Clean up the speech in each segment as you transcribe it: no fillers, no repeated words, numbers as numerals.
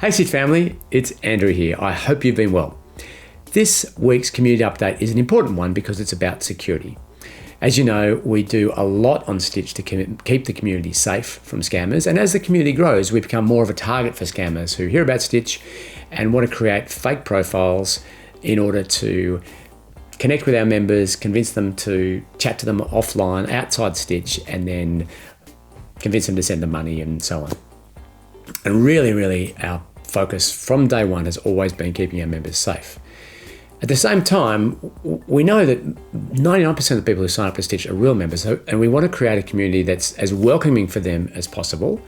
Hey Stitch family, it's Andrew here. I hope you've been well. This week's community update is an important one because it's about security. As you know, we do a lot on Stitch to keep the community safe from scammers, and as the community grows, we become more of a target for scammers who hear about Stitch and want to create fake profiles in order to connect with our members, convince them to chat to them offline outside Stitch, and then convince them to send them money and so on. And really, our focus from day one has always been keeping our members safe. At the same time, we know that 99% of the people who sign up to Stitch are real members, and we want to create a community that's as welcoming for them as possible.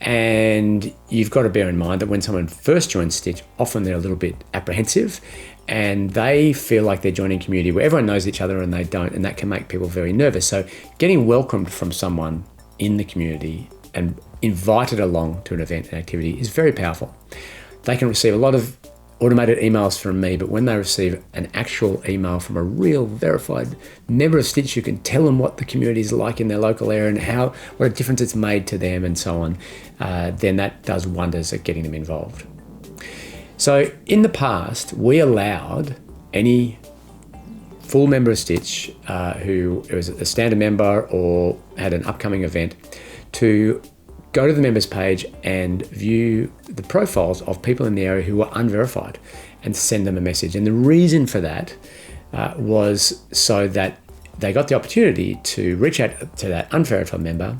And you've got to bear in mind that when someone first joins Stitch, often they're a little bit apprehensive and they feel like they're joining a community where everyone knows each other and they don't, and that can make people very nervous. So getting welcomed from someone in the community and invited along to an event and activity is very powerful. They can receive a lot of automated emails from me, but when they receive an actual email from a real verified member of Stitch who can tell them what the community is like in their local area and what a difference it's made to them and so on, then that does wonders at getting them involved. So in the past, we allowed any full member of Stitch who was a standard member or had an upcoming event to go to the members page and view the profiles of people in the area who were unverified and send them a message. And the reason for that was so that they got the opportunity to reach out to that unverified member,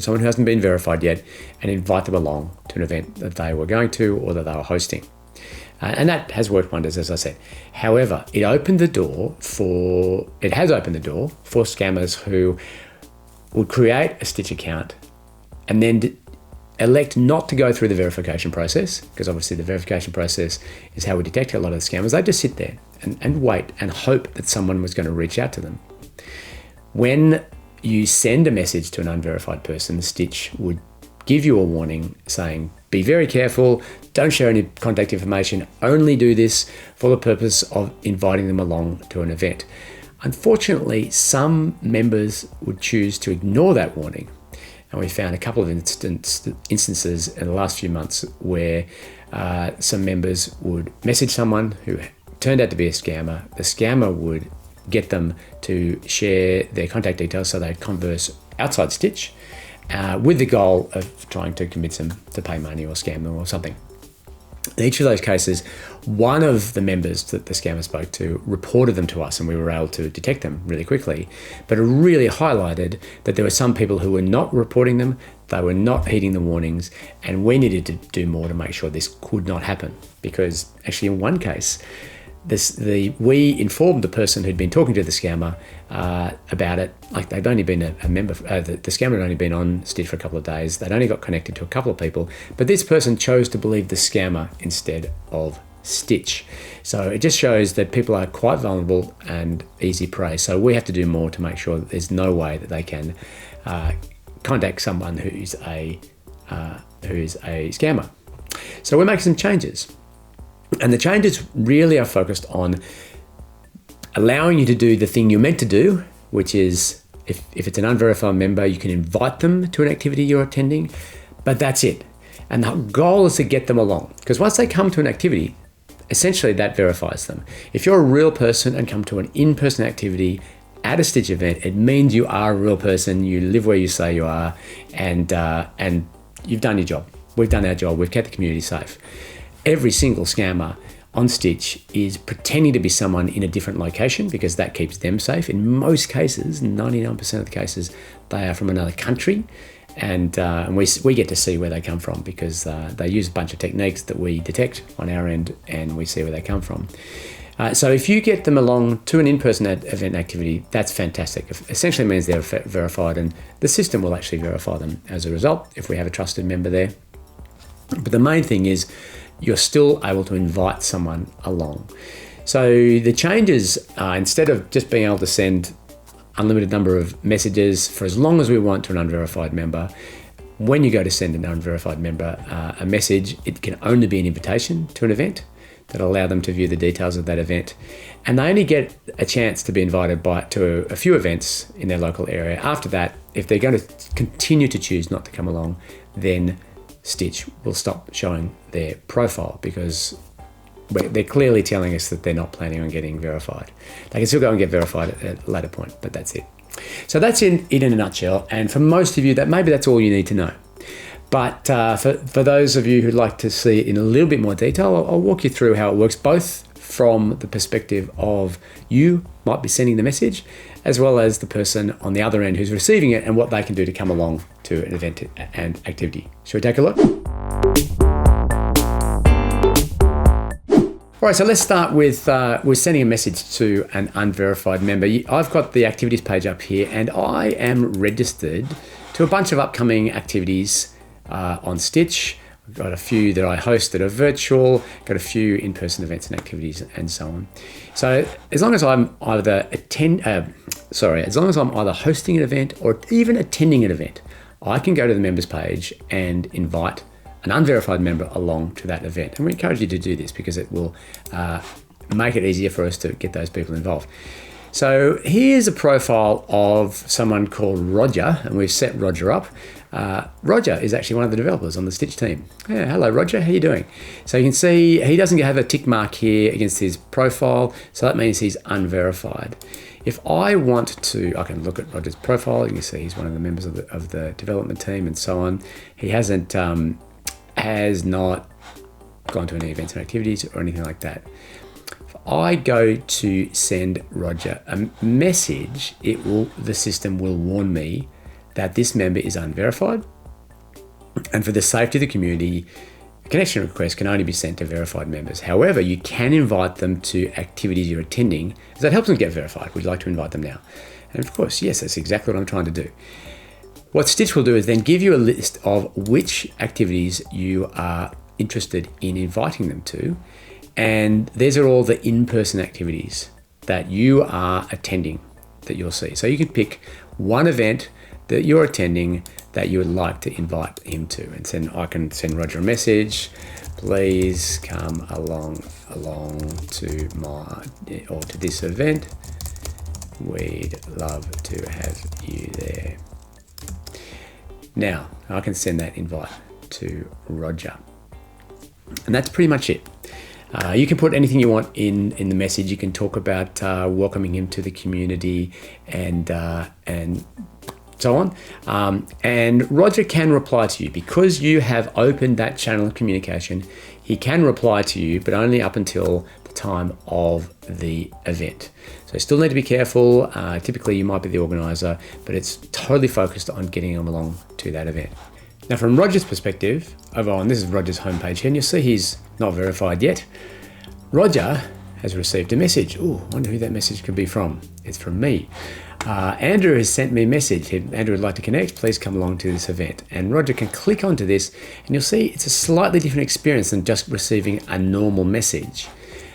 someone who hasn't been verified yet, and invite them along to an event that they were going to or that they were hosting. And that has worked wonders, as I said. However, it has opened the door for scammers who would create a Stitch account and then elect not to go through the verification process, because obviously the verification process is how we detect a lot of the scammers. They just sit there and wait and hope that someone was going to reach out to them. When you send a message to an unverified person, Stitch would give you a warning saying, be very careful, don't share any contact information, only do this for the purpose of inviting them along to an event. Unfortunately, some members would choose to ignore that warning. And we found a couple of instances in the last few months where some members would message someone who turned out to be a scammer. The scammer would get them to share their contact details so they'd converse outside Stitch with the goal of trying to convince them to pay money or scam them or something. In each of those cases, one of the members that the scammer spoke to reported them to us, and we were able to detect them really quickly. But it really highlighted that there were some people who were not reporting them, they were not heeding the warnings, and we needed to do more to make sure this could not happen. Because actually in one case, we informed the person who'd been talking to the scammer about it. Like they'd only been a member, the scammer had only been on Stitch for a couple of days. They'd only got connected to a couple of people, but this person chose to believe the scammer instead of Stitch. So it just shows that people are quite vulnerable and easy prey. So we have to do more to make sure that there's no way that they can contact someone who's a scammer. So we're making some changes. And the changes really are focused on allowing you to do the thing you're meant to do, which is if it's an unverified member, you can invite them to an activity you're attending, but that's it. And the goal is to get them along, because once they come to an activity, essentially that verifies them. If you're a real person and come to an in-person activity at a Stitch event, it means you are a real person, you live where you say you are, and you've done your job. We've done our job, we've kept the community safe. Every single scammer on Stitch is pretending to be someone in a different location because that keeps them safe. In most cases, 99% of the cases, they are from another country, and we get to see where they come from because they use a bunch of techniques that we detect on our end, and we see where they come from. So if you get them along to an in-person event activity, that's fantastic. It essentially means they're verified, and the system will actually verify them as a result if we have a trusted member there. But the main thing is you're still able to invite someone along. So the changes are, instead of just being able to send unlimited number of messages for as long as we want to an unverified member, when you go to send an unverified member a message, it can only be an invitation to an event that allow them to view the details of that event. And they only get a chance to be invited to a few events in their local area. After that, if they're going to continue to choose not to come along, then Stitch will stop showing their profile because they're clearly telling us that they're not planning on getting verified. They can still go and get verified at a later point, but that's it. So that's it in a nutshell. And for most of you, that's all you need to know. But for those of you who'd like to see it in a little bit more detail, I'll walk you through how it works, both from the perspective of you might be sending the message, as well as the person on the other end who's receiving it and what they can do to come along to an event and activity. Shall we take a look? All right, so let's start with sending a message to an unverified member. I've got the activities page up here, and I am registered to a bunch of upcoming activities on Stitch. I've got a few that I host that are virtual, got a few in-person events and activities, and so on. So as long as I'm either hosting an event or even attending an event, I can go to the members page and invite an unverified member along to that event. And we encourage you to do this because it will make it easier for us to get those people involved. So here's a profile of someone called Roger, and we've set Roger up. Roger is actually one of the developers on the Stitch team. Yeah, hello Roger, how you doing? So you can see he doesn't have a tick mark here against his profile, so that means he's unverified. If I want to, I can look at Roger's profile. You can see he's one of the members of the development team and so on. He has not gone to any events and activities or anything like that. If I go to send Roger a message, the system will warn me that this member is unverified. And for the safety of the community, a connection request can only be sent to verified members. However, you can invite them to activities you're attending, as that helps them get verified. Would you like to invite them now? And of course, yes, that's exactly what I'm trying to do. What Stitch will do is then give you a list of which activities you are interested in inviting them to. And these are all the in-person activities that you are attending that you'll see. So you can pick one event that you're attending that you would like to invite him to. And I can send Roger a message, please come along to to this event. We'd love to have you there. Now, I can send that invite to Roger. And that's pretty much it. You can put anything you want in the message. You can talk about welcoming him to the community and so on. And Roger can reply to you. Because you have opened that channel of communication, he can reply to you, but only up until the time of the event. So you still need to be careful. Typically you might be the organizer, but it's totally focused on getting him along to that event. Now from Roger's perspective, over on, this is Roger's homepage here, and you'll see he's not verified yet. Roger has received a message. Ooh, I wonder who that message could be from. It's from me. Andrew has sent me a message. Andrew would like to connect. Please come along to this event. And Roger can click onto this and you'll see it's a slightly different experience than just receiving a normal message.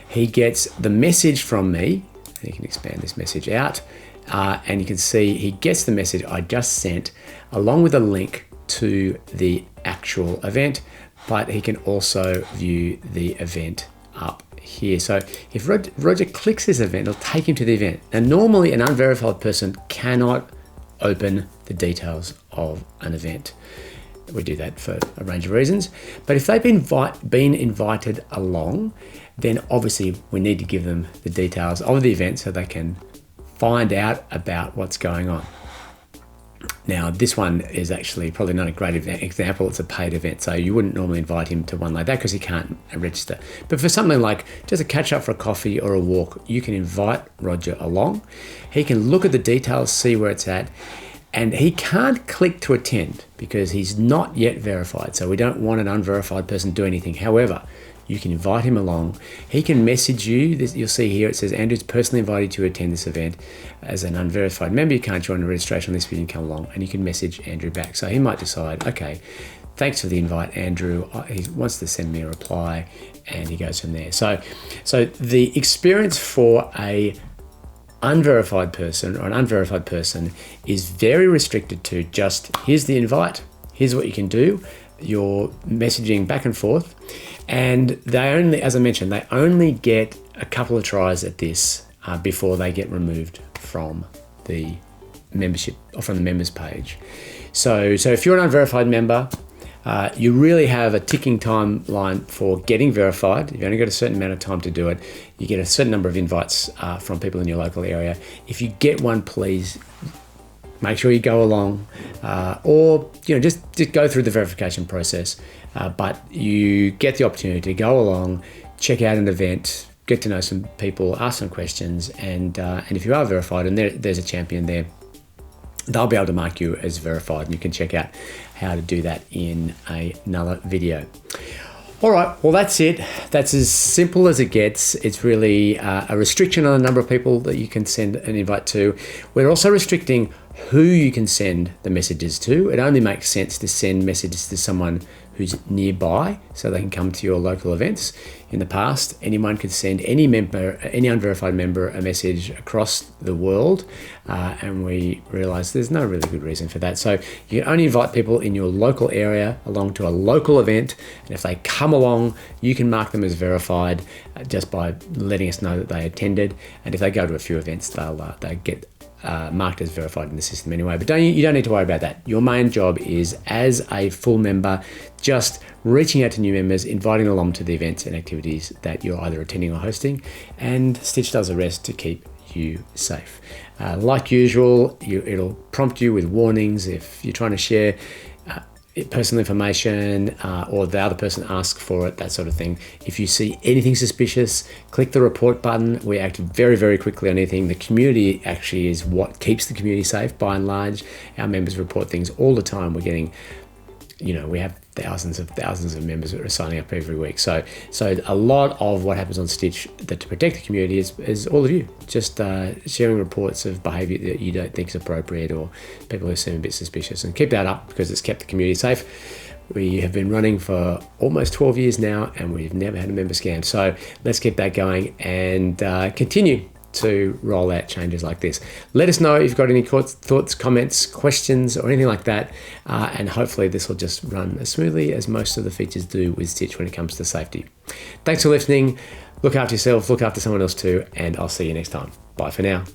He gets the message from me. You can expand this message out and you can see he gets the message I just sent along with a link to the actual event, but he can also view the event up here. So if Roger clicks this event, it'll take him to the event. And normally an unverified person cannot open the details of an event. We do that for a range of reasons. But if they've been invited along, then obviously we need to give them the details of the event so they can find out about what's going on. Now, this one is actually probably not a great example. It's a paid event, so you wouldn't normally invite him to one like that because he can't register. But for something like just a catch up for a coffee or a walk, you can invite Roger along. He can look at the details, see where it's at, and he can't click to attend because he's not yet verified. So we don't want an unverified person to do anything. However, you can invite him along. He can message you. You'll see here it says Andrew's personally invited you to attend this event. As an unverified member, you can't join the registration list, but you can come along, and you can message Andrew back. So he might decide, okay, thanks for the invite, Andrew. He wants to send me a reply, and he goes from there. So the experience for a unverified person or an unverified person is very restricted to just here's the invite, here's what you can do. You're messaging back and forth, and they only, as I mentioned, they only get a couple of tries at this before they get removed from the membership or from the members page. So if you're an unverified member, You really have a ticking timeline for getting verified. You've only got a certain amount of time to do it. You get a certain number of invites from people in your local area. If you get one, please make sure you go along, or just go through the verification process. But you get the opportunity to go along, check out an event, get to know some people, ask some questions, and if you are verified and there's a champion there, they'll be able to mark you as verified, and you can check out how to do that in another video. All right, well, that's it. That's as simple as it gets. It's really a restriction on the number of people that you can send an invite to. We're also restricting who you can send the messages to. It only makes sense to send messages to someone who's nearby so they can come to your local events. In the past, anyone could send any unverified member a message across the world, and we realized there's no really good reason for that. So you can only invite people in your local area along to a local event, and if they come along, you can mark them as verified just by letting us know that they attended. And if they go to a few events, they'll get marked as verified in the system anyway. But you don't need to worry about that. Your main job is, as a full member, just reaching out to new members, inviting them along to the events and activities that you're either attending or hosting, and Stitch does the rest to keep you safe. Like usual, it'll prompt you with warnings if you're trying to share personal information or the other person asks for it, that sort of thing. If you see anything suspicious, click the report button. We act very, very quickly on anything. The community actually is what keeps the community safe by and large. Our members report things all the time. We're getting, we have thousands of members that are signing up every week. So a lot of what happens on Stitch to protect the community is all of you just sharing reports of behavior that you don't think is appropriate or people who seem a bit suspicious, and keep that up because it's kept the community safe. We have been running for almost 12 years now and we've never had a member scam. So let's keep that going and continue to roll out changes like this. Let us know if you've got any thoughts, comments, questions, or anything like that. And hopefully this will just run as smoothly as most of the features do with Stitch when it comes to safety. Thanks for listening. Look after yourself, look after someone else too, and I'll see you next time. Bye for now.